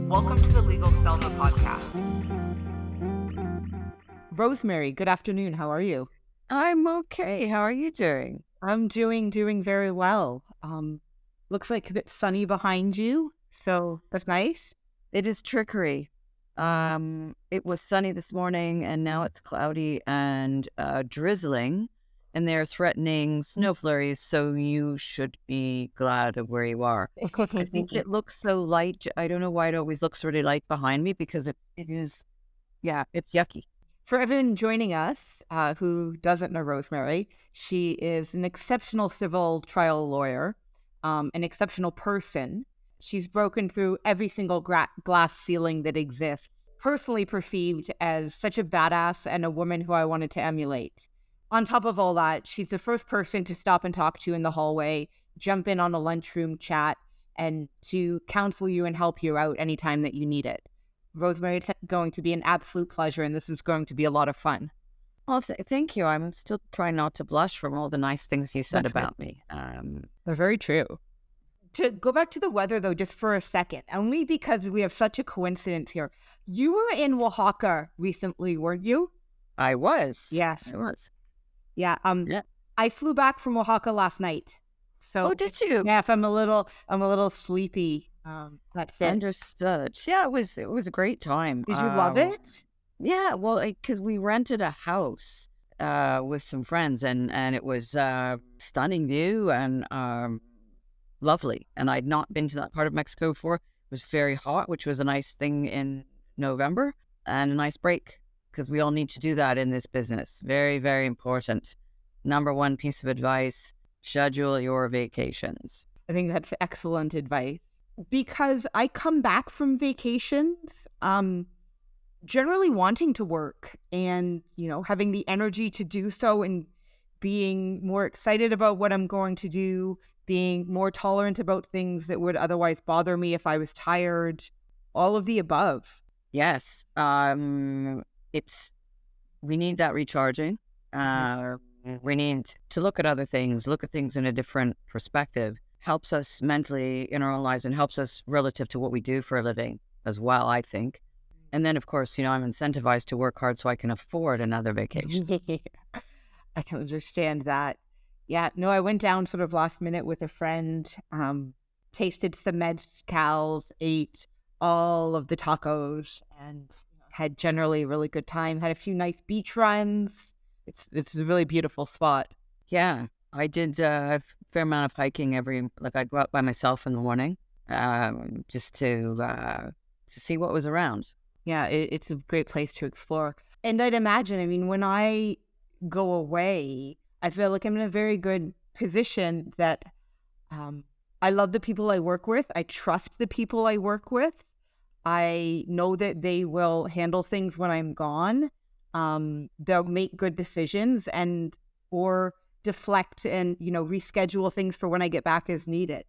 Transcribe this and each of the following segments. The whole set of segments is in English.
Welcome to the Legal Selma podcast. Rosemary, good afternoon. How are you? I'm okay. How are you doing? I'm doing very well. Looks like a bit sunny behind you, so that's nice. It is trickery. It was sunny this morning, and now it's cloudy and drizzling, and they're threatening snow flurries. So you should be glad of where you are. I think it looks so light. I don't know why it always looks really light behind me because it is. Yeah, it's yucky. For everyone joining us who doesn't know Rosemary, she is an exceptional civil trial lawyer, an exceptional person. She's broken through every single glass ceiling that exists, personally perceived as such a badass and a woman who I wanted to emulate. On top of all that, she's the first person to stop and talk to you in the hallway, jump in on a lunchroom chat, and to counsel you and help you out anytime that you need it. Rosemary, it's going to be an absolute pleasure, and this is going to be a lot of fun. Well, thank you. I'm still trying not to blush from all the nice things you said about me. They're very true. To go back to the weather, though, just for a second, only because we have such a coincidence here. You were in Oaxaca recently, weren't you? I was. Yes. I was. Yeah. Yeah. I flew back from Oaxaca last night. So, oh, did you? Yeah. If I'm a little sleepy. That's it. Understood. Yeah, it was a great time. Did you love it? Yeah, well, because we rented a house with some friends, and it was stunning view and lovely. And I'd not been to that part of Mexico before. It was very hot, which was a nice thing in November, and a nice break because we all need to do that in this business. Very, very important. Number one piece of advice: schedule your vacations. I think that's excellent advice. Because I come back from vacations, generally wanting to work and, having the energy to do so and being more excited about what I'm going to do, being more tolerant about things that would otherwise bother me if I was tired, all of the above. Yes. We need that recharging. We need to look at other things, look at things in a different perspective. Helps us mentally in our own lives and helps us relative to what we do for a living as well, I think. And then, of course, I'm incentivized to work hard so I can afford another vacation. I can understand that. Yeah, no, I went down sort of last minute with a friend, tasted some mezcals, ate all of the tacos, and had generally a really good time. Had a few nice beach runs. It's a really beautiful spot. Yeah. I did a fair amount of hiking I'd go out by myself in the morning, just to see what was around. Yeah, it's a great place to explore. And I'd imagine, when I go away, I feel like I'm in a very good position that I love the people I work with. I trust the people I work with. I know that they will handle things when I'm gone. They'll make good decisions or deflect and, reschedule things for when I get back as needed.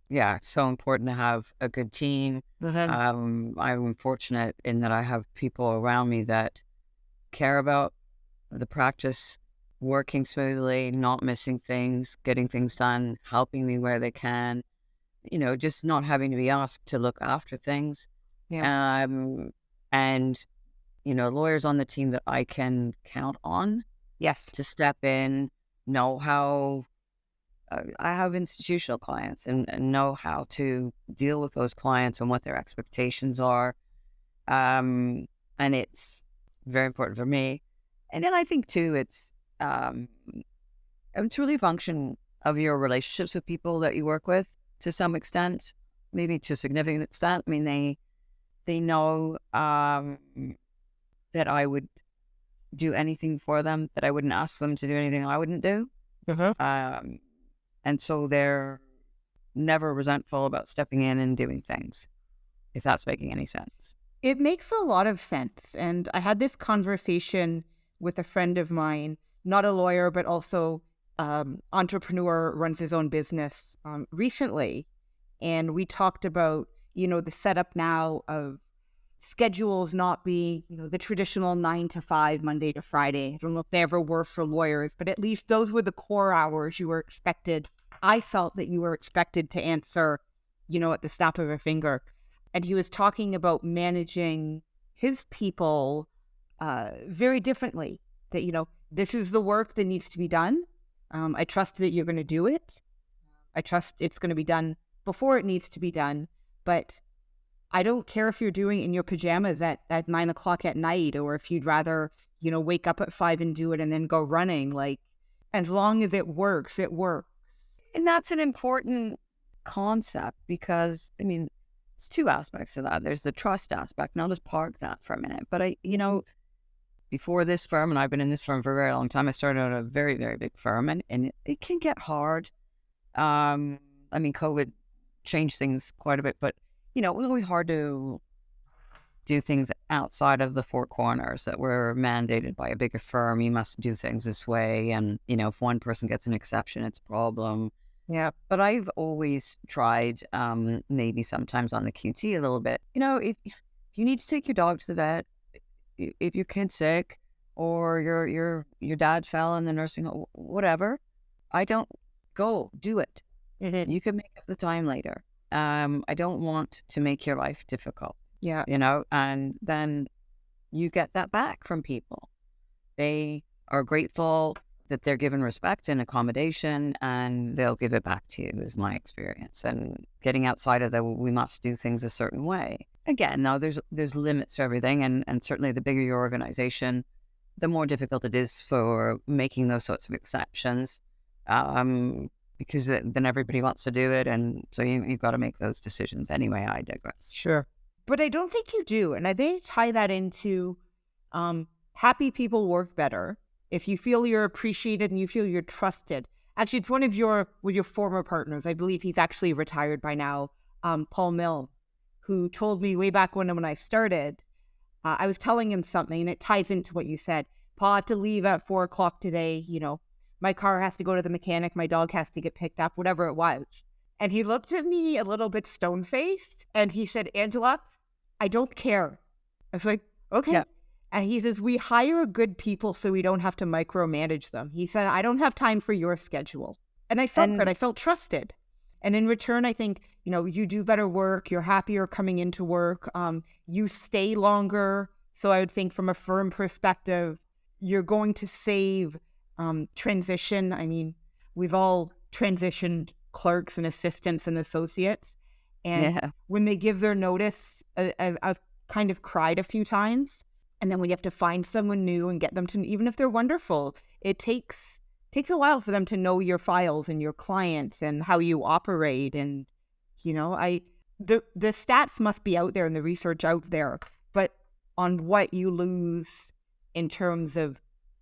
Yeah, so important to have a good team. Mm-hmm. I'm fortunate in that I have people around me that care about the practice, working smoothly, not missing things, getting things done, helping me where they can, just not having to be asked to look after things. Yeah. And, lawyers on the team that I can count on. Yes. To step in, know how I have institutional clients and know how to deal with those clients and what their expectations are. And it's very important for me. And then I think too, it's really a function of your relationships with people that you work with to some extent, maybe to a significant extent. They know that I would do anything for them, that I wouldn't ask them to do anything I wouldn't do. Mm-hmm. And so they're never resentful about stepping in and doing things, if that's making any sense. It makes a lot of sense. And I had this conversation with a friend of mine, not a lawyer, but also entrepreneur, runs his own business recently. And we talked about, the setup now of schedules not being, the traditional 9 to 5, Monday to Friday. I don't know if they ever were for lawyers, but at least those were the core hours you were expected. I felt that you were expected to answer, at the snap of a finger. and he was talking about managing his people very differently. That, this is the work that needs to be done. I trust that you're going to do it. I trust it's going to be done before it needs to be done. But I don't care if you're doing it in your pajamas at 9 o'clock at night, or if you'd rather, wake up at 5 and do it and then go running. Like, as long as it works, it works. And that's an important concept because, it's two aspects of that. There's the trust aspect, and I'll just park that for a minute. But before this firm, and I've been in this firm for a very long time, I started out at a very, very big firm, and it can get hard. COVID changed things quite a bit, but, it was always hard to do things outside of the four corners that were mandated by a bigger firm. You must do things this way. And, if one person gets an exception, it's a problem. Yeah. But I've always tried, maybe sometimes on the QT a little bit, if you need to take your dog to the vet, if your kid's sick, or your dad fell in the nursing home, whatever, I don't go do it. Mm-hmm. You can make up the time later. I don't want to make your life difficult. Yeah. And then you get that back from people. They are grateful that they're given respect and accommodation, and they'll give it back to you, is my experience. And getting outside of that, we must do things a certain way. Again, now there's limits to everything, and certainly the bigger your organization, the more difficult it is for making those sorts of exceptions, because then everybody wants to do it, and so you've got to make those decisions. Anyway, I digress. Sure. But I don't think you do. And I think tie that into happy people work better. If you feel you're appreciated and you feel you're trusted. Actually, it's one of your former partners. I believe he's actually retired by now, Paul Mill, who told me way back when I started, I was telling him something, and it ties into what you said. Paul, I have to leave at 4 o'clock today. My car has to go to the mechanic. My dog has to get picked up, whatever it was. And he looked at me a little bit stone-faced, and he said, Angela, I don't care. I was like, okay. Yeah. And he says, we hire good people so we don't have to micromanage them. He said, I don't have time for your schedule. And I felt good. I felt trusted. And in return, I think, you do better work. You're happier coming into work. You stay longer. So I would think from a firm perspective, you're going to save transition. We've all transitioned clerks and assistants and associates. And when they give their notice, I've kind of cried a few times. And then when you have to find someone new and get them to, even if they're wonderful, it takes a while for them to know your files and your clients and how you operate. And, the stats must be out there and the research out there, but on what you lose in terms of,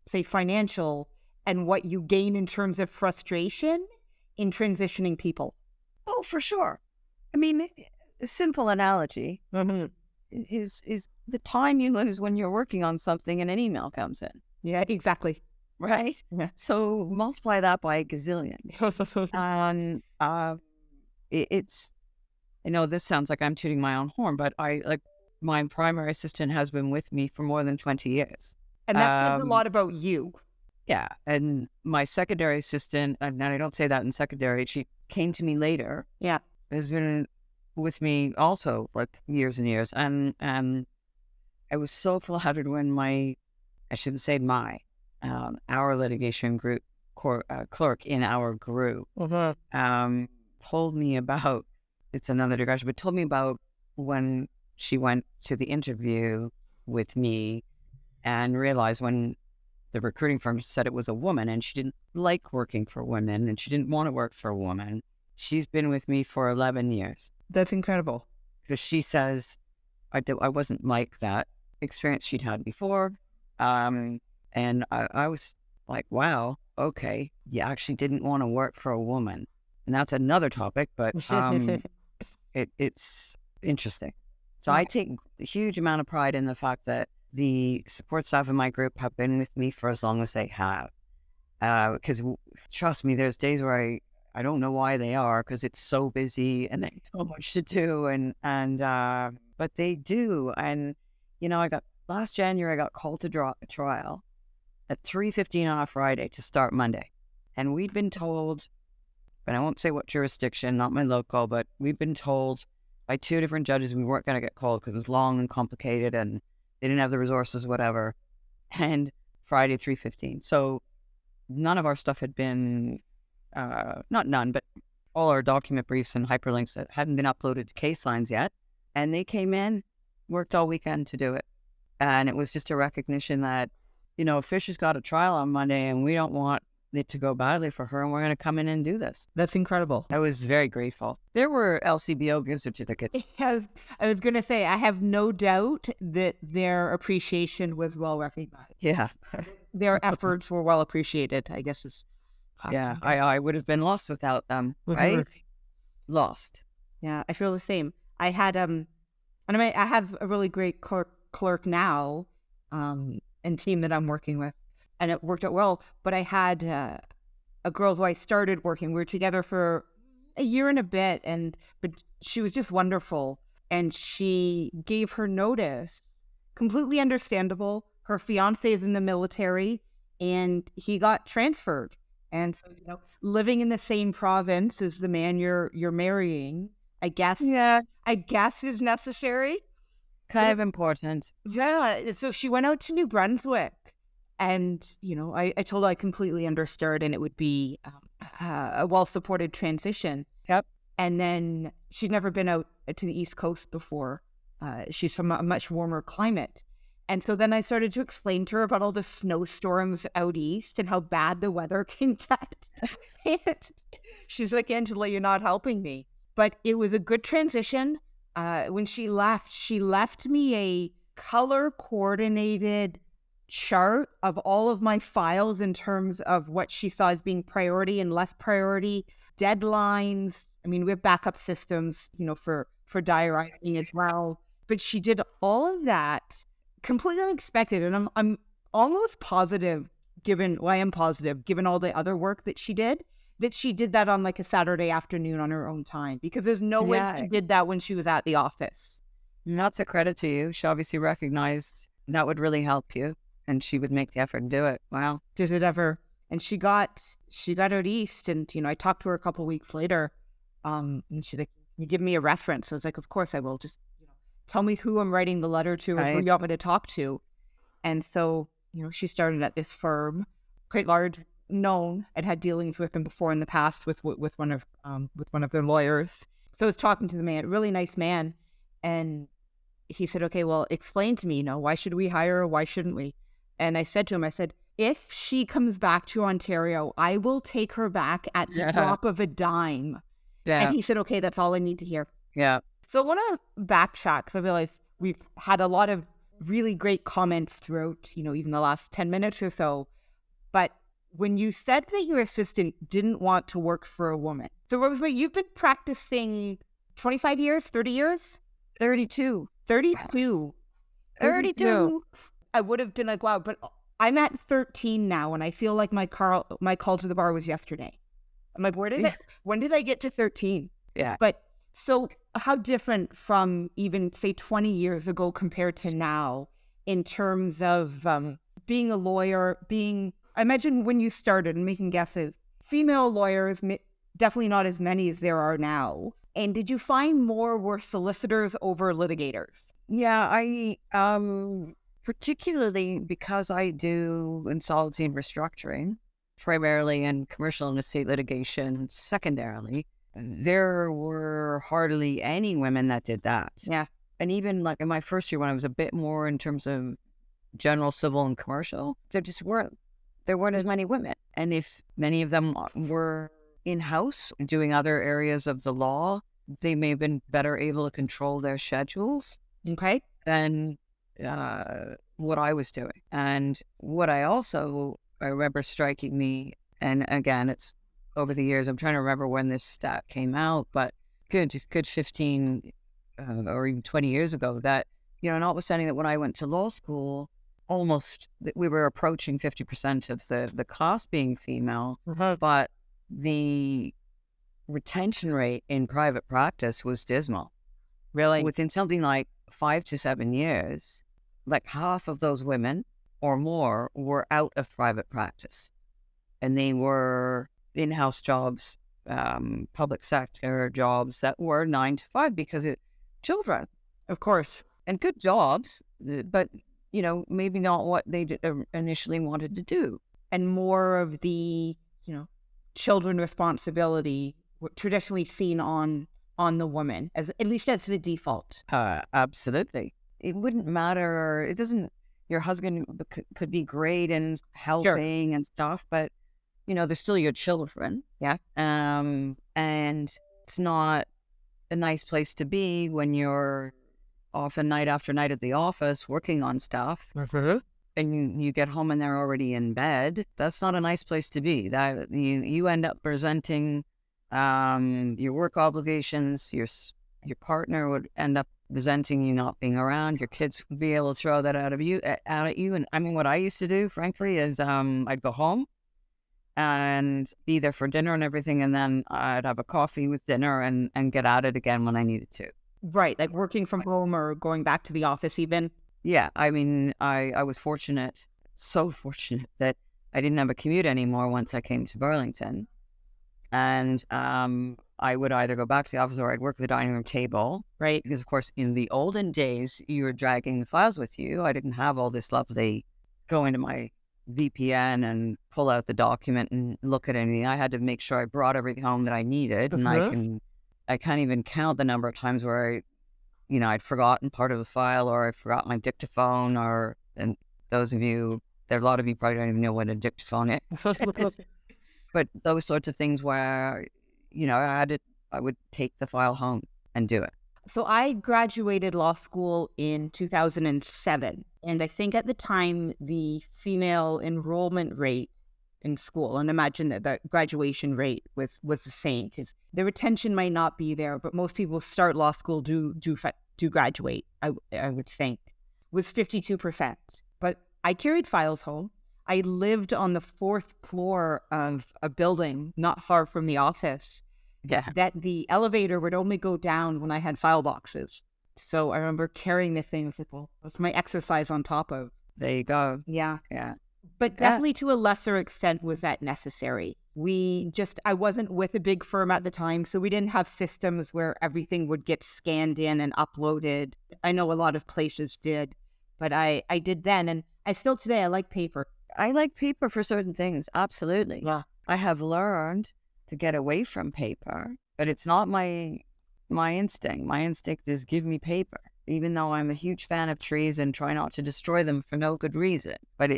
say, financial, and what you gain in terms of frustration in transitioning people. Oh, for sure. A simple analogy is the time you lose when you're working on something and an email comes in. Yeah, exactly. Right? Yeah. So multiply that by a gazillion. And it's, this sounds like I'm tooting my own horn, but my primary assistant has been with me for more than 20 years. And that says a lot about you. Yeah. And my secondary assistant, and I don't say that in secondary, she came to me later. Yeah. Has been with me also years and years. And I was so flattered when our litigation group clerk in our group told me about, it's another digression, but told me about when she went to the interview with me and realized when the recruiting firm said it was a woman and she didn't like working for women and she didn't want to work for a woman. She's been with me for 11 years. That's incredible. Because she says, I wasn't like that experience she'd had before. And I was like, wow, okay, you actually didn't want to work for a woman. And that's another topic, but it's interesting. So I take a huge amount of pride in the fact that the support staff in my group have been with me for as long as they have. Because trust me, there's days where I don't know why they are, because it's so busy and there's so much to do, but they do. And last January I got called to trial at 3:15 on a Friday to start Monday, and we'd been told, and I won't say what jurisdiction, not my local, but we'd been told by 2 different judges. We weren't going to get called because it was long and complicated and they didn't have the resources, whatever. And Friday, 3:15. So none of our stuff had been, not none, but all our document briefs and hyperlinks that hadn't been uploaded to case lines yet. And they came in, worked all weekend to do it. And it was just a recognition that, Fisher's got a trial on Monday and we don't want it to go badly for her, and we're going to come in and do this. That's incredible. I was very grateful. There were LCBO gift certificates. I was going to say, I have no doubt that their appreciation was well recognized. Yeah. Their efforts were well appreciated, I guess. Yeah, I would have been lost without them, right? Lost. Yeah, I feel the same. I had, and I have a really great clerk now, and team that I'm working with. And it worked out well, but I had a girl who I started working. We were together for a year and a bit, but she was just wonderful. And she gave her notice, completely understandable. Her fiance is in the military, and he got transferred. And so, living in the same province as the man you're marrying, I guess is necessary. Kind of important. Yeah. So she went out to New Brunswick. And, I told her I completely understood and it would be a well-supported transition. Yep. And then she'd never been out to the East Coast before. She's from a much warmer climate. And so then I started to explain to her about all the snowstorms out east and how bad the weather can get. And she's like, Angela, you're not helping me. But it was a good transition. When she left me a color-coordinated chart of all of my files in terms of what she saw as being priority and less priority, deadlines. I mean, we have backup systems, for diarizing as well. But she did all of that completely unexpected. And I'm almost positive, given all the other work that she did that on like a Saturday afternoon on her own time, because there's no way she did that when she was at the office. And that's a credit to you. She obviously recognized that would really help you. And she would make the effort and do it. Wow. Did it ever? And she got out east, and I talked to her a couple of weeks later. And she's like, "You give me a reference." I was like, "Of course I will. Just tell me who I'm writing the letter to, or who you want me to talk to." And so she started at this firm, quite large, known. I'd had dealings with them before in the past with one of their lawyers. So I was talking to the man, really nice man, and he said, "Okay, well, explain to me. Why should we hire her? Why shouldn't we?" And I said to him, if she comes back to Ontario, I will take her back at the drop of a dime. Yeah. And he said, okay, that's all I need to hear. Yeah. So I want to backtrack, because I realized we've had a lot of really great comments throughout, even the last 10 minutes or so. But when you said that your assistant didn't want to work for a woman. So Rosemary, you've been practicing 25 years, 30 years? 32. 32. I would have been like, wow, but I'm at 13 now, and I feel like my call to the bar was yesterday. I'm like, when did I get to 13? Yeah. But so how different from even, say, 20 years ago compared to now in terms of being a lawyer, I imagine when you started and making guesses, female lawyers, definitely not as many as there are now. And did you find more were solicitors over litigators? Yeah, I particularly because I do insolvency and restructuring, primarily in commercial and estate litigation, secondarily, there were hardly any women that did that. Yeah. And even like in my first year, when I was a bit more in terms of general civil and commercial, there weren't as many women. And if many of them were in-house doing other areas of the law, they may have been better able to control their schedules. Okay. Than what I was doing. And what I remember striking me, and again, it's over the years, I'm trying to remember when this stat came out, but good 15 or even 20 years ago, that, notwithstanding that when I went to law school, we were approaching 50% of the class being female, but the retention rate in private practice was dismal. Really? Within something like 5 to 7 years, like half of those women or more were out of private practice. And they were in-house jobs, public sector jobs that were 9 to 5, because children Of course. and good jobs, but, maybe not what they initially wanted to do. And more of the, children responsibility traditionally seen on the woman, as at least as the default. Absolutely. It wouldn't matter. It doesn't, your husband could be great and helping and stuff, but, they're still your children. Yeah. And it's not a nice place to be when you're often night after night at the office working on stuff. And you get home and they're already in bed. That's not a nice place to be. That you end up presenting your work obligations. Your partner would end up resenting you not being around. Your kids would be able to throw that out at you. And I mean, what I used to do, frankly, is I'd go home and be there for dinner and everything, and then I'd have a coffee with dinner and get at it again when I needed to. Right, like working from home or going back to the office even. Yeah, I mean, I was fortunate, so fortunate that I didn't have a commute anymore once I came to Burlington. And I would either go back to the office or I'd work at the dining room table. Right. Because, of course, in the olden days, you were dragging the files with you. I didn't have all this lovely go into my VPN and pull out the document and look at anything. I had to make sure I brought everything home that I needed. And I can't even count the number of times where I'd forgotten part of a file, or I forgot my dictaphone, and those of you, there are a lot of you probably don't even know what a dictaphone is. But those sorts of things where, I would take the file home and do it. So I graduated law school in 2007. And I think at the time, the female enrollment rate in school, and imagine that the graduation rate was the same, because the retention might not be there, but most people start law school do graduate, I would think, was 52%. But I carried files home. I lived on the 4th floor of a building not far from the office. Yeah. That the elevator would only go down when I had file boxes. So I remember carrying this thing. I was like, well, what's my exercise on top of? There you go. Yeah. Yeah. But definitely to a lesser extent was that necessary. I wasn't with a big firm at the time, so we didn't have systems where everything would get scanned in and uploaded. I know a lot of places did, but I did then. And I still today, I like paper. I like paper for certain things. Absolutely. Yeah. I have learned to get away from paper, but it's not my instinct. My instinct is give me paper, even though I'm a huge fan of trees and try not to destroy them for no good reason. But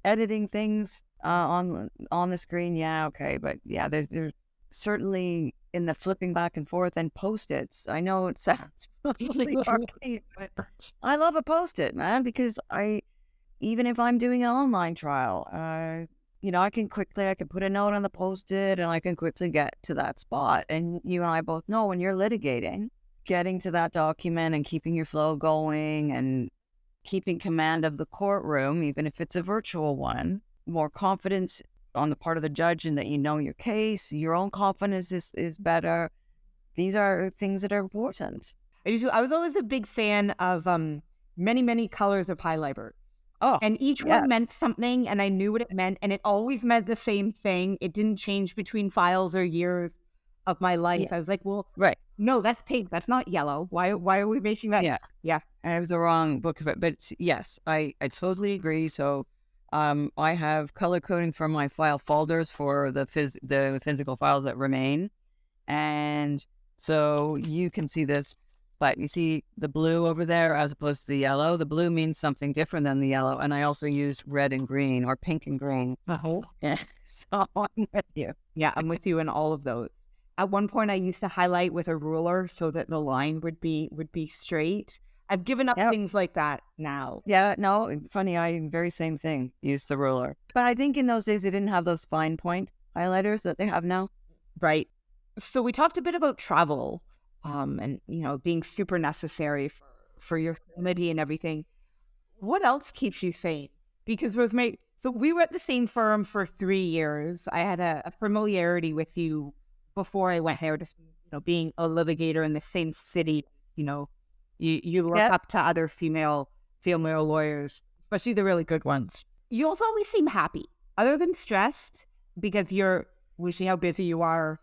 editing things on the screen, yeah, okay. But yeah, there's certainly in the flipping back and forth and Post-its. I know it sounds really arcane, but I love a Post-it, man, because even if I'm doing an online trial, I can put a note on the Post-it and I can quickly get to that spot. And you and I both know when you're litigating, getting to that document and keeping your flow going and keeping command of the courtroom, even if it's a virtual one, more confidence on the part of the judge in that you know your case, your own confidence is better. These are things that are important. I was always a big fan of many, many colors of highlighter. Oh, and each one meant something, and I knew what it meant, and it always meant the same thing. It didn't change between files or years of my life. Yeah. I was like, well, right. No, that's pink. That's not yellow. Why are we making that? Yeah. I have the wrong book of it, but yes, I totally agree. So I have color coding for my file folders for the physical files that remain. And so you can see this. But you see the blue over there as opposed to the yellow. The blue means something different than the yellow. And I also use red and green or pink and green. Yeah. So I'm with you. Yeah, I'm with you in all of those. At one point, I used to highlight with a ruler so that the line would be straight. I've given up things like that now. Yeah, no, funny. Very same thing. Use the ruler. But I think in those days, they didn't have those fine point highlighters that they have now. Right. So we talked a bit about travel. And, being super necessary for your sanity and everything. What else keeps you sane? Because Rosemary, so we were at the same firm for 3 years. I had a familiarity with you before I went there, just, being a litigator in the same city, you look up to other female lawyers, especially the really good ones. You also always seem happy, other than stressed, because we see how busy you are.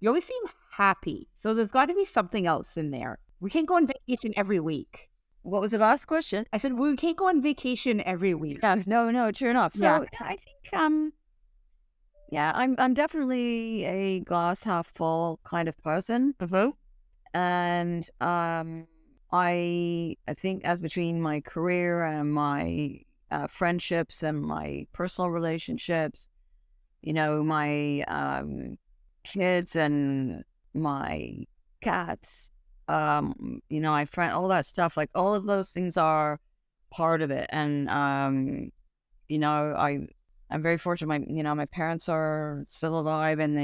You always seem happy. So there's got to be something else in there. We can't go on vacation every week. What was the last question? I said, we can't go on vacation every week. Yeah, no, true enough. So Yeah. I think, yeah, I'm definitely a glass half full kind of person, Mm-hmm. and I think as between my career and my friendships and my personal relationships, my kids and my cats, my friend, all that stuff, like all of those things are part of it. And, I'm very fortunate. My parents are still alive, and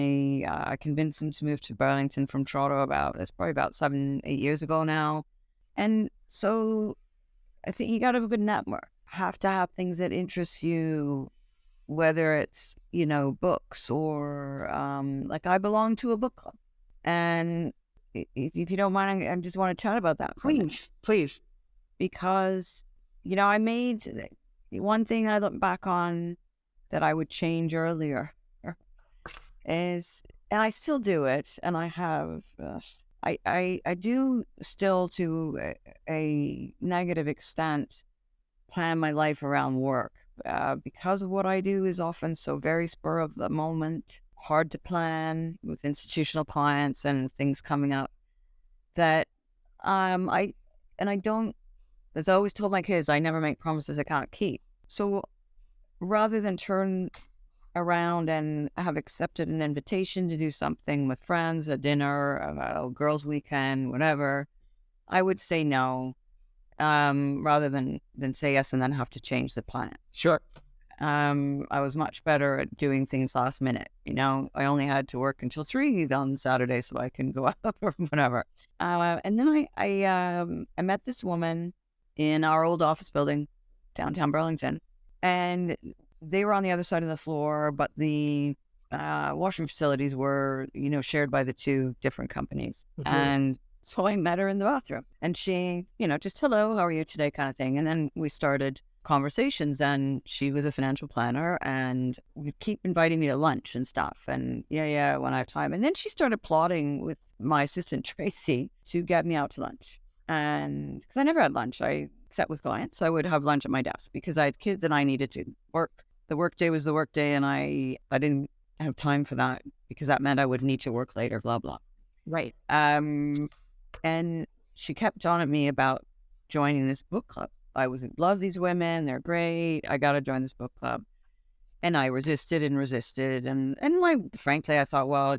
I convinced them to move to Burlington from Toronto it's probably about 7-8 years ago now. And so I think you got to have a good network. Have to have things that interest you, whether it's, books or, like I belong to a book club. And if you don't mind, I just want to chat about that for a minute. Please. Because, I made one thing I look back on that I would change earlier is, and I still do it, and I have, I do still to a negative extent plan my life around work. Because of what I do is often so very spur of the moment, hard to plan with institutional clients and things coming up, that I don't, as I always told my kids, I never make promises I can't keep. So rather than turn around and have accepted an invitation to do something with friends, a dinner, a girls' weekend, whatever, I would say no, rather than say yes and then have to change the plan. Sure. I was much better at doing things last minute. I only had to work until 3 on Saturday so I can go out or whatever. And then I met this woman in our old office building, downtown Burlington, and they were on the other side of the floor, but the washroom facilities were, shared by the two different companies. Mhm. And so I met her in the bathroom, and she, just hello, how are you today kind of thing. And then we started conversations, and she was a financial planner, and would keep inviting me to lunch and stuff. And yeah, when I have time. And then she started plotting with my assistant, Tracy, to get me out to lunch. And because I never had lunch, I sat with clients, so I would have lunch at my desk because I had kids and I needed to work. The work day was the work day, and I didn't have time for that because that meant I would need to work later, blah, blah. Right. And she kept on at me about joining this book club. I love these women. They're great. I got to join this book club. And I resisted. And frankly, I thought, well,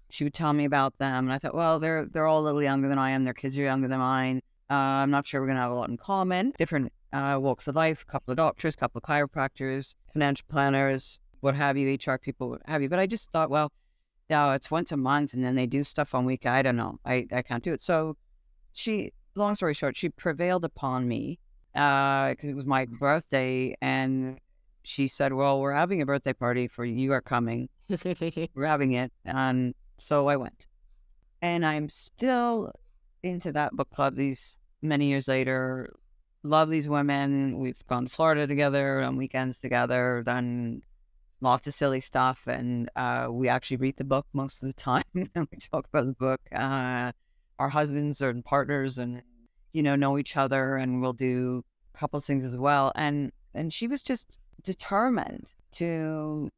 she would tell me about them. And I thought, well, they're all a little younger than I am. Their kids are younger than mine. I'm not sure we're going to have a lot in common. Different walks of life, a couple of doctors, a couple of chiropractors, financial planners, what have you, HR people, what have you. But I just thought, well, no, it's once a month and then they do stuff on weekend. I don't know. I can't do it. So long story short, she prevailed upon me because it was my birthday, and she said, well, we're having a birthday party for you. You are coming. We're having it. And so I went. And I'm still into that book club these many years later. Love these women. We've gone to Florida together on weekends together, done lots of silly stuff, and we actually read the book most of the time and we talk about the book. Our husbands and partners and know each other, and we'll do a couple of things as well. And she was just determined to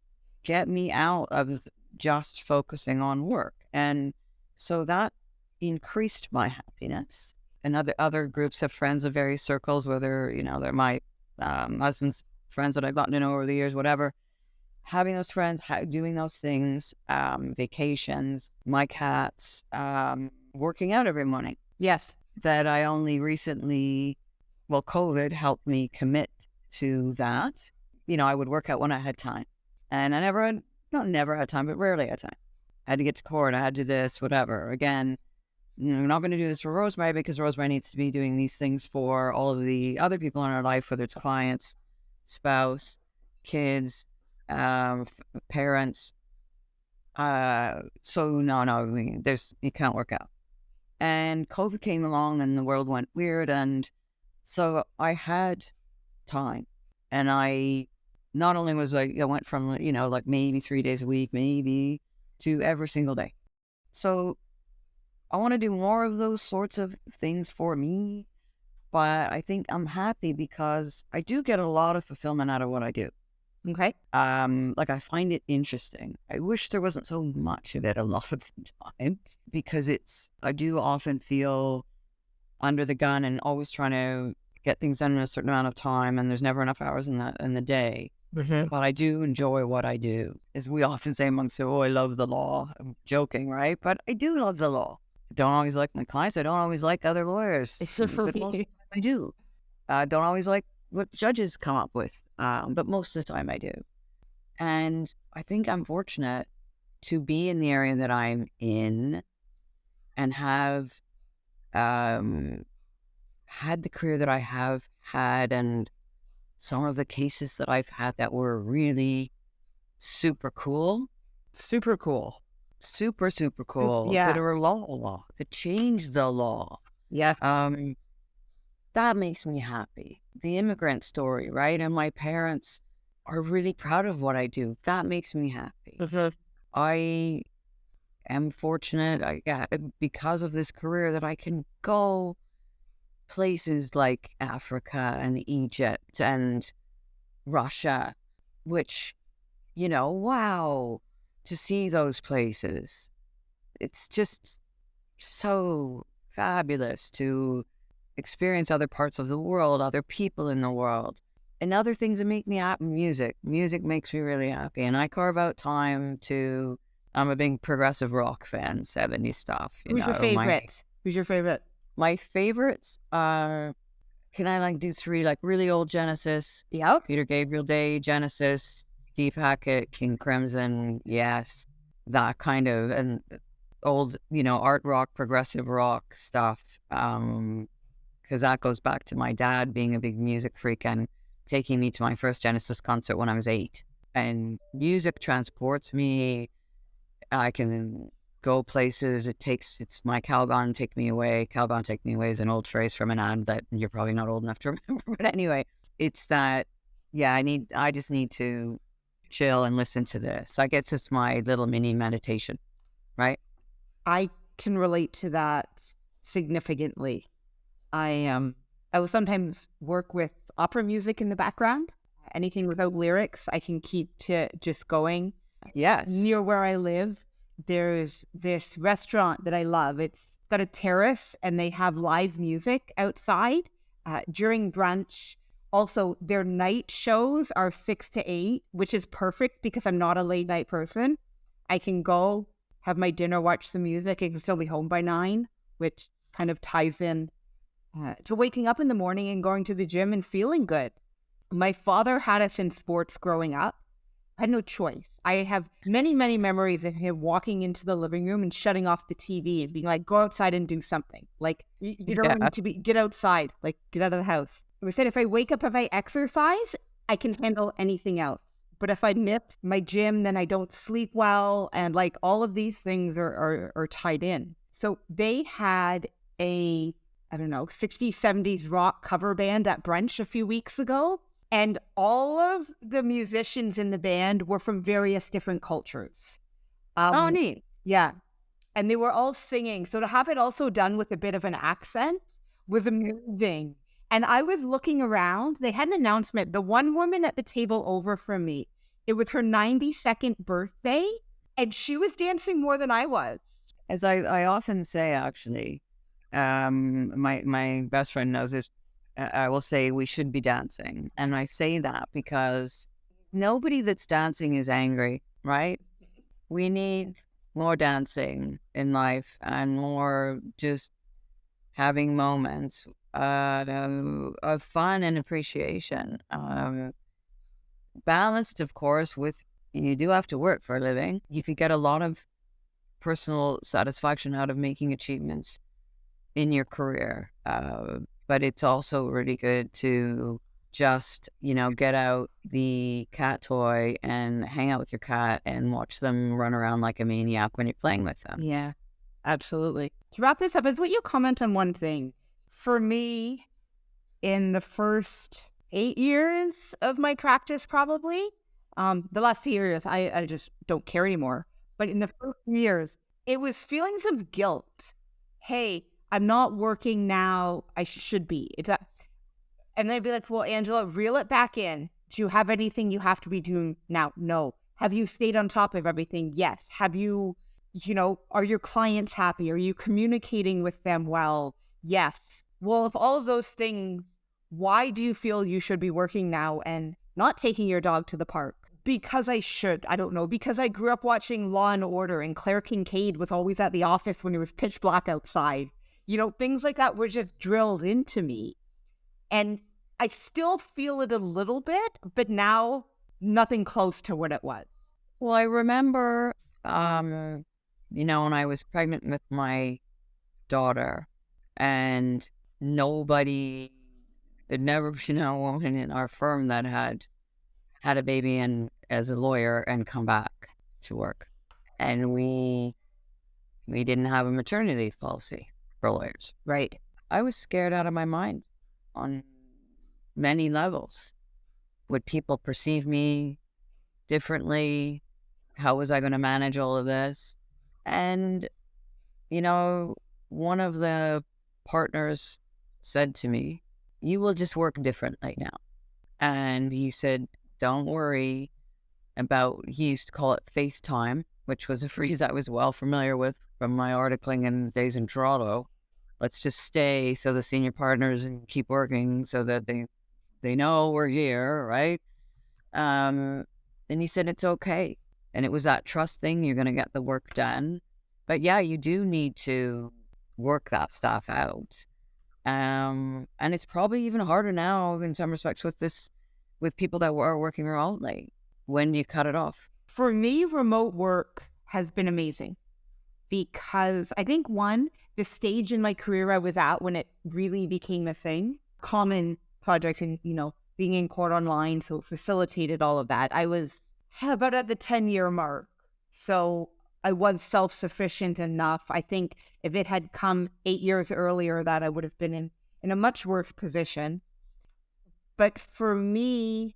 get me out of just focusing on work, and so that increased my happiness. And other groups have friends of various circles, whether they're my husband's friends that I've gotten to know over the years, whatever. Having those friends, doing those things, vacations, my cats, working out every morning. Yes. That I only recently, COVID helped me commit to that. I would work out when I had time. And I never had time, but rarely had time. I had to get to court, I had to do this, whatever. Again, we're not going to do this for Rosemary because Rosemary needs to be doing these things for all of the other people in her life, whether it's clients, spouse, kids, parents. So no, you can't work out. And COVID came along and the world went weird. And so I had time, and I not only was I went from, like maybe 3 days a week, maybe, to every single day. So I want to do more of those sorts of things for me. But I think I'm happy because I do get a lot of fulfillment out of what I do. Okay. Like I find it interesting. I wish there wasn't so much of it a lot of the time because I do often feel under the gun and always trying to get things done in a certain amount of time, and there's never enough hours in the day. Mm-hmm. But I do enjoy what I do. As we often say amongst, oh, I love the law. I'm joking, right? But I do love the law. I don't always like my clients. I don't always like other lawyers. But most of the time I do. I don't always like what judges come up with. But most of the time I do. And I think I'm fortunate to be in the area that I'm in and have had the career that I have had, and some of the cases that I've had that were really super cool. Super cool. Super cool. Yeah. That are law. That changed the law. Yeah. That makes me happy. The immigrant story, right? And my parents are really proud of what I do. That makes me happy. Mm-hmm. I am fortunate because of this career that I can go places like Africa and Egypt and Russia, which, wow, to see those places. It's just so fabulous to experience other parts of the world, other people in the world. And other things that make me happy, music. Music makes me really happy. And I carve out time I'm a big progressive rock fan, 70s stuff. Who's your favorite? Who's your favorite? My favorites are, can I do three, really old Genesis? Yep. Peter Gabriel Day, Genesis, Steve Hackett, King Crimson, yes. That kind of, and old, art rock, progressive rock stuff. Because that goes back to my dad being a big music freak and taking me to my first Genesis concert when I was 8. And music transports me. I can go places. It's my Calgon take me away. Calgon take me away is an old phrase from an ad that you're probably not old enough to remember. But anyway, it's that, I just need to chill and listen to this. I guess it's my little mini meditation, right? I can relate to that significantly. I will sometimes work with opera music in the background. Anything without lyrics, I can keep to just going. Yes. Near where I live, there's this restaurant that I love. It's got a terrace and they have live music outside during brunch. Also, their night shows are 6 to 8, which is perfect because I'm not a late night person. I can go, have my dinner, watch the music. I can still be home by 9, which kind of ties in to waking up in the morning and going to the gym and feeling good. My father had us in sports growing up. I had no choice. I have many, many memories of him walking into the living room and shutting off the TV and being like, go outside and do something. You don't need to get outside, get out of the house. He said, if I wake up, if I exercise, I can handle anything else. But if I miss my gym, then I don't sleep well. And all of these things are tied in. So they had a 60s, 70s rock cover band at brunch a few weeks ago. And all of the musicians in the band were from various different cultures. Oh, neat. Yeah. And they were all singing. So to have it also done with a bit of an accent was amazing. And I was looking around. They had an announcement. The one woman at the table over from me, it was her 92nd birthday. And she was dancing more than I was. As I often say, actually, my best friend knows it. I will say we should be dancing. And I say that because nobody that's dancing is angry, right? We need more dancing in life and more just having moments of fun and appreciation. Balanced, of course, with you do have to work for a living. You could get a lot of personal satisfaction out of making achievements in your career. But it's also really good to just, get out the cat toy and hang out with your cat and watch them run around like a maniac when you're playing with them. Yeah, absolutely. To wrap this up, is what you comment on one thing. For me, in the first 8 years of my practice, probably, the last few years, I just don't care anymore. But in the first years, it was feelings of guilt hey, I'm not working now. I should be. It's that. And then I'd be like, well, Angela, reel it back in. Do you have anything you have to be doing now? No. Have you stayed on top of everything? Yes. Have you, are your clients happy? Are you communicating with them well? Yes. Well, if all of those things, why do you feel you should be working now and not taking your dog to the park? Because I should. I don't know. Because I grew up watching Law and Order and Claire Kincaid was always at the office when it was pitch black outside. Things like that were just drilled into me. And I still feel it a little bit, but now nothing close to what it was. Well, I remember, when I was pregnant with my daughter, and there'd never been a woman in our firm that had a baby and as a lawyer and come back to work. And we didn't have a maternity leave policy for lawyers. Right. I was scared out of my mind on many levels. Would people perceive me differently? How was I going to manage all of this? And, one of the partners said to me, you will just work differently now. And he said, don't worry about, he used to call it FaceTime, which was a phrase I was well familiar with from my articling in Days in Toronto. Let's just stay so the senior partners and keep working so that they know we're here, right? And he said, it's okay. And it was that trust thing. You're going to get the work done. But yeah, you do need to work that stuff out. And it's probably even harder now in some respects with people that are working remotely. When do you cut it off? For me, remote work has been amazing because I think the stage in my career I was at when it really became a thing, common project and, being in court online. So it facilitated all of that. I was about at the 10-year mark. So I was self-sufficient enough. I think if it had come 8 years earlier, that I would have been in a much worse position. But for me,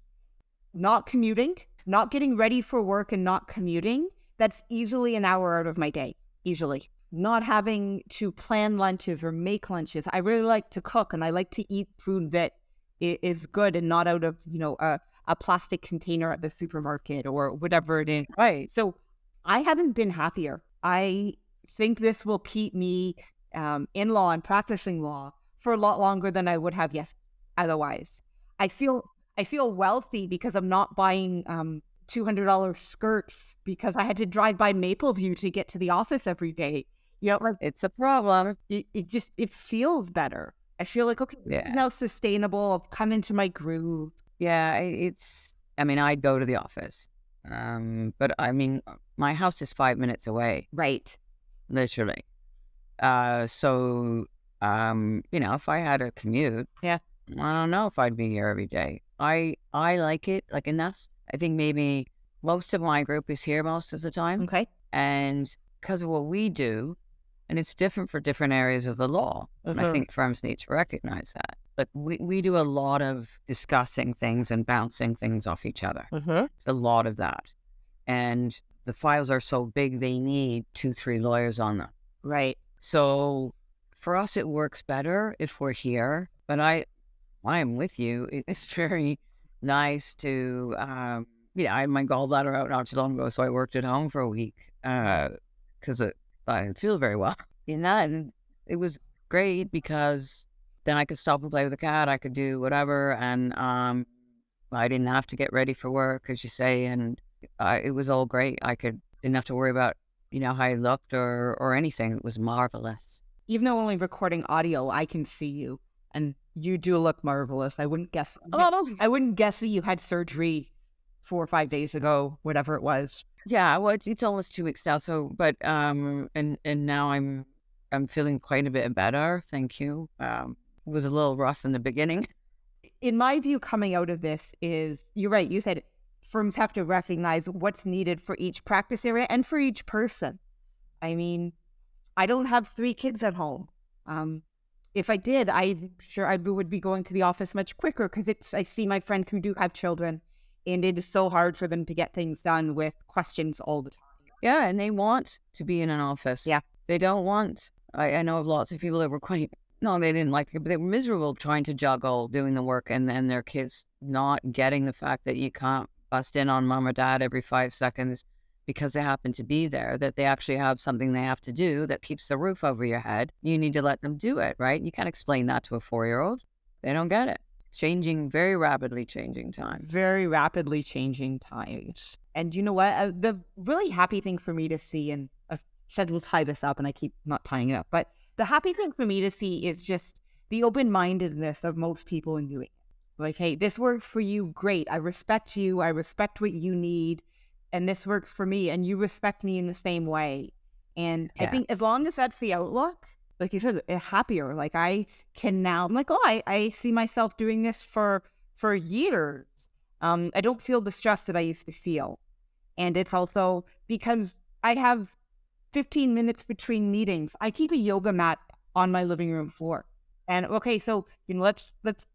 not commuting, not getting ready for work and not commuting, that's easily an hour out of my day, easily. Not having to plan lunches or make lunches. I really like to cook and I like to eat food that is good and not out of, a plastic container at the supermarket or whatever it is. Right. So I haven't been happier. I think this will keep me in law and practicing law for a lot longer than I would have otherwise. I feel wealthy because I'm not buying $200 skirts because I had to drive by Mapleview to get to the office every day. It's a problem. It feels better. I feel like, okay, Yeah. it's now sustainable. I've come into my groove. Yeah, I'd go to the office. But my house is 5 minutes away. Right. Literally. So, if I had a commute, yeah, I don't know if I'd be here every day. I like it. And I think maybe most of my group is here most of the time. Okay. And because of what we do, and it's different for different areas of the law. Mm-hmm. And I think firms need to recognize that. But we do a lot of discussing things and bouncing things off each other. Mm-hmm. A lot of that. And the files are so big, they need 2-3 lawyers on them. Right. So for us, it works better if we're here. But I am with you. It's very nice to, I had my gallbladder out not too long ago, so I worked at home for a week because I didn't feel very well. And it was great because then I could stop and play with the cat. I could do whatever. And I didn't have to get ready for work, as you say. And it was all great. Didn't have to worry about, how I looked or anything. It was marvelous. Even though only recording audio, I can see you. And you do look marvelous. I wouldn't guess. Oh. I wouldn't guess that you had surgery 4 or 5 days ago, whatever it was. Yeah, well, it's almost 2 weeks now. So, but and now I'm feeling quite a bit better. Thank you. It was a little rough in the beginning. In my view, coming out of this is, you're right. You said firms have to recognize what's needed for each practice area and for each person. I mean, I don't have 3 kids at home. If I did, I'm sure I would be going to the office much quicker because I see my friends who do have children, and it is so hard for them to get things done with questions all the time. Yeah, and they want to be in an office. Yeah. They don't want I know of lots of people that were quite, no, they didn't like it, but they were miserable trying to juggle doing the work and then their kids not getting the fact that you can't bust in on mom or dad every 5 seconds because they happen to be there, that they actually have something they have to do that keeps the roof over your head. You need to let them do it, right? You can't explain that to a 4-year-old. They don't get it. Very rapidly changing times. Very rapidly changing times. And you know what? The really happy thing for me to see, and I said we'll tie this up and I keep not tying it up, but the happy thing for me to see is just the open-mindedness of most people in doing it. Like, hey, this works for you, great. I respect you. I respect what you need. And this works for me. And you respect me in the same way. And I think as long as that's the outlook, like you said, happier. Like I can now, I'm like, oh, I see myself doing this for years. I don't feel the stress that I used to feel. And it's also because I have 15 minutes between meetings. I keep a yoga mat on my living room floor. And okay, so let's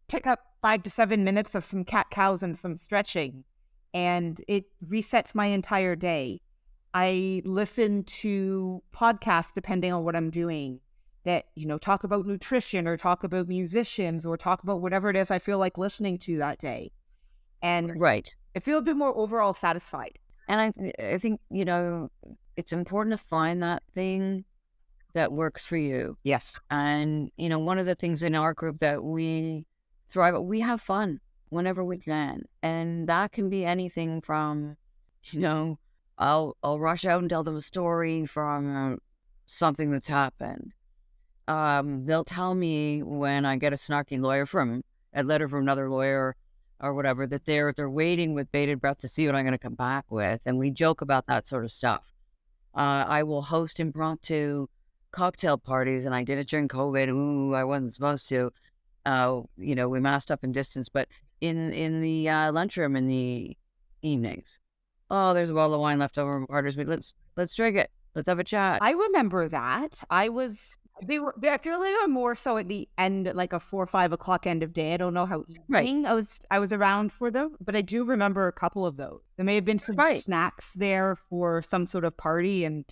pick up 5 to 7 minutes of some cat cows and some stretching, and it resets my entire day. I listen to podcasts depending on what I'm doing that talk about nutrition or talk about musicians or talk about whatever it is I feel like listening to that day, and right, I feel a bit more overall satisfied. And I think it's important to find that thing that works for you. Yes. And, one of the things in our group that we thrive, we have fun whenever we can. And that can be anything from, I'll rush out and tell them a story from something that's happened. They'll tell me when I get a snarky letter from another lawyer or whatever, that they're waiting with bated breath to see what I'm going to come back with. And we joke about that sort of stuff. I will host impromptu cocktail parties, and I did it during COVID. Ooh, I wasn't supposed to. We masked up and distance, but in the lunchroom in the evenings. Oh, there's a bottle of wine left over from Carter's. Let's drink it. Let's have a chat. I remember that. I feel like I'm more so at the end, like a 4 or 5 o'clock end of day. I don't know how evening I was around for them, but I do remember a couple of those. There may have been some snacks there for some sort of party, and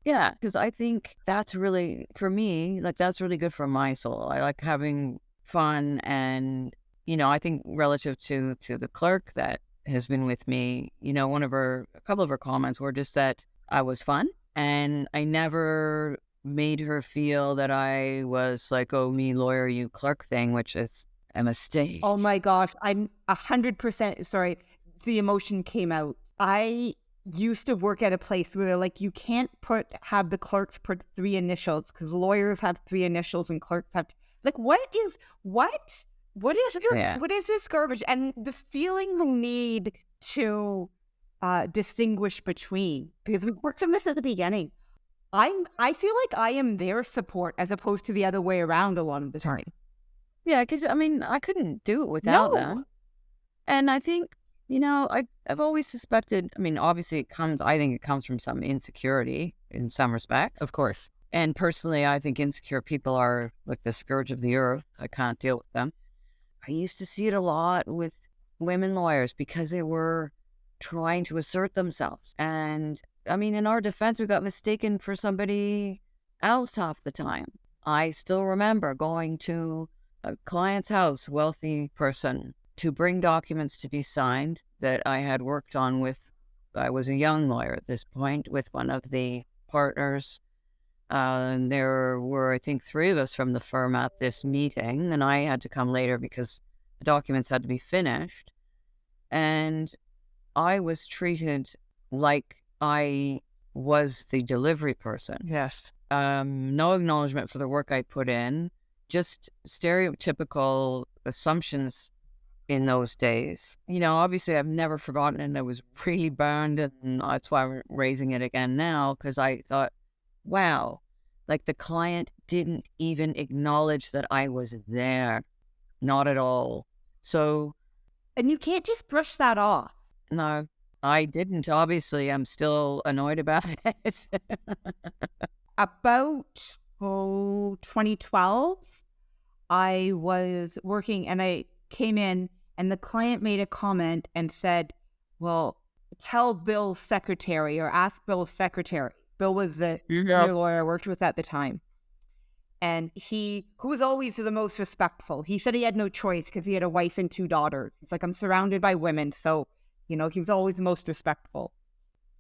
yeah, because I think that's really, for me, like that's really good for my soul. I like having fun, and I think relative to the clerk that has been with me, a couple of her comments were just that I was fun, and I never made her feel that I was like, oh, me lawyer, you clerk thing, which is a mistake. Oh my gosh, I'm 100% sorry. The emotion came out. I used to work at a place where they're like, you can't have the clerks put 3 initials because lawyers have 3 initials and clerks have like, what is this garbage? And the feeling the need to distinguish between, because we worked on this at the beginning. I feel like I am their support as opposed to the other way around a lot of the time. Yeah, because I couldn't do it without them. And I think, I've always suspected, obviously I think it comes from some insecurity in some respects. Of course. And personally, I think insecure people are like the scourge of the earth. I can't deal with them. I used to see it a lot with women lawyers because they were trying to assert themselves. And in our defense, we got mistaken for somebody else half the time. I still remember going to a client's house, wealthy person, to bring documents to be signed that I had worked on with, I was a young lawyer at this point, with one of the partners. And there were, I think, 3 of us from the firm at this meeting, and I had to come later because the documents had to be finished. And I was treated like I was the delivery person. Yes. No acknowledgement for the work I put in, just stereotypical assumptions in those days. Obviously I've never forgotten it, and I was really burned, and that's why I'm raising it again now, because I thought, wow, like the client didn't even acknowledge that I was there. Not at all. So. And you can't just brush that off. No, I didn't. Obviously, I'm still annoyed about it. About 2012, I was working and I came in and the client made a comment and said, well, tell Bill's secretary or ask Bill's secretary. Bill was the lawyer I worked with at the time. And who was always the most respectful. He said he had no choice because he had a wife and 2 daughters. He's like, I'm surrounded by women. So, he was always the most respectful.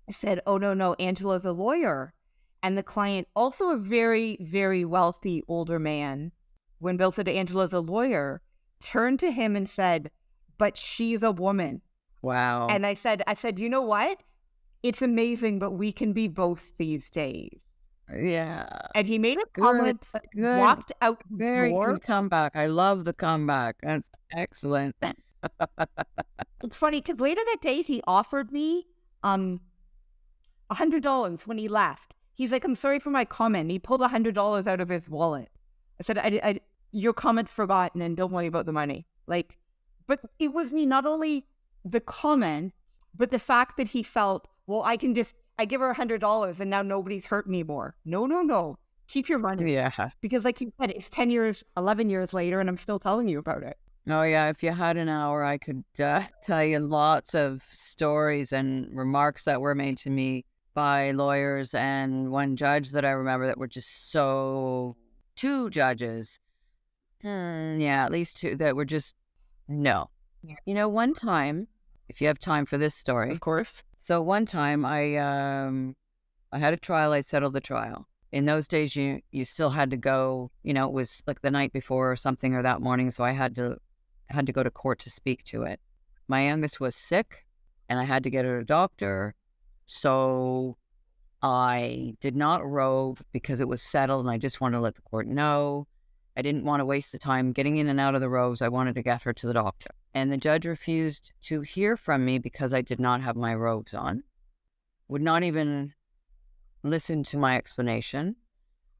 I said, oh, no, Angela's a lawyer. And the client, also a very, very wealthy older man, when Bill said Angela's a lawyer, turned to him and said, but she's a woman. Wow. And I said, you know what? It's amazing, but we can be both these days. Yeah. And he made a comment, walked out the Very door. good comeback. I love the comeback. That's excellent. It's funny because later that day he offered me $100 when he left. He's like, I'm sorry for my comment. He pulled $100 out of his wallet. I said, your comment's forgotten and don't worry about the money. Like, but it was not only the comment, but the fact that he felt, well, I give her $100 and now nobody's hurt me more. No. Keep your money. Yeah. Because like you said, it's 10 years, 11 years later, and I'm still telling you about it. Oh, yeah. If you had an hour, I could tell you lots of stories and remarks that were made to me by lawyers and one judge that I remember that were just so... 2 judges. Yeah, at least 2 that were just... No. Yeah. One time, if you have time for this story. Of course. So one time I had a trial. I settled the trial. In those days, you still had to go, it was like the night before or something or that morning. So I had to go to court to speak to it. My youngest was sick and I had to get her to a doctor. So I did not robe because it was settled and I just wanted to let the court know. I didn't want to waste the time getting in and out of the robes. I wanted to get her to the doctor. And the judge refused to hear from me because I did not have my robes on. Would not even listen to my explanation.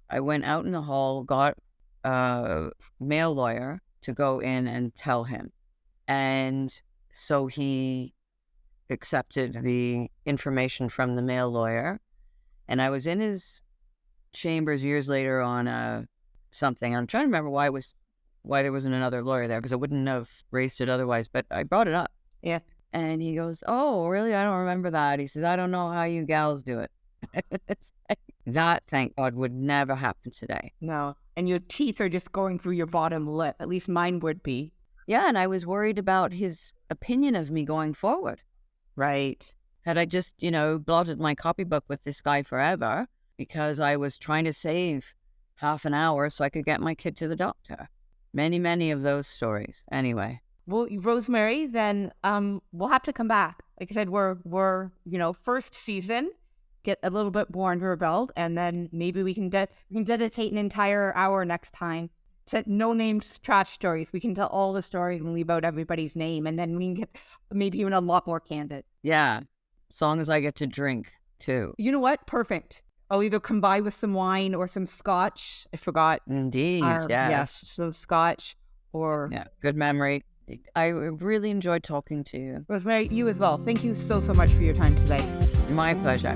I went out in the hall, got a male lawyer to go in and tell him. And so he accepted the information from the male lawyer. And I was in his chambers years later on something. I'm trying to remember why there wasn't another lawyer there because I wouldn't have raised it otherwise, but I brought it up. Yeah. And he goes, oh, really? I don't remember that. He says, I don't know how you gals do it. That, thank God, would never happen today. No. And your teeth are just going through your bottom lip. At least mine would be. Yeah, and I was worried about his opinion of me going forward. Right. Had I just, blotted my copybook with this guy forever because I was trying to save half an hour so I could get my kid to the doctor. Many, many of those stories. Anyway. Well, Rosemary, then we'll have to come back. Like I said, we're first season, get a little bit more under our belt, and then maybe we can dedicate an entire hour next time to no-name trash stories. We can tell all the stories and leave out everybody's name, and then we can get maybe even a lot more candid. Yeah, as long as I get to drink, too. You know what? Perfect. I'll either come by with some wine or some scotch. I forgot. Indeed, yes. Yes, some scotch or... Yeah, good memory. I really enjoyed talking to you. Rosemary, you as well. Thank you so much for your time today. My pleasure.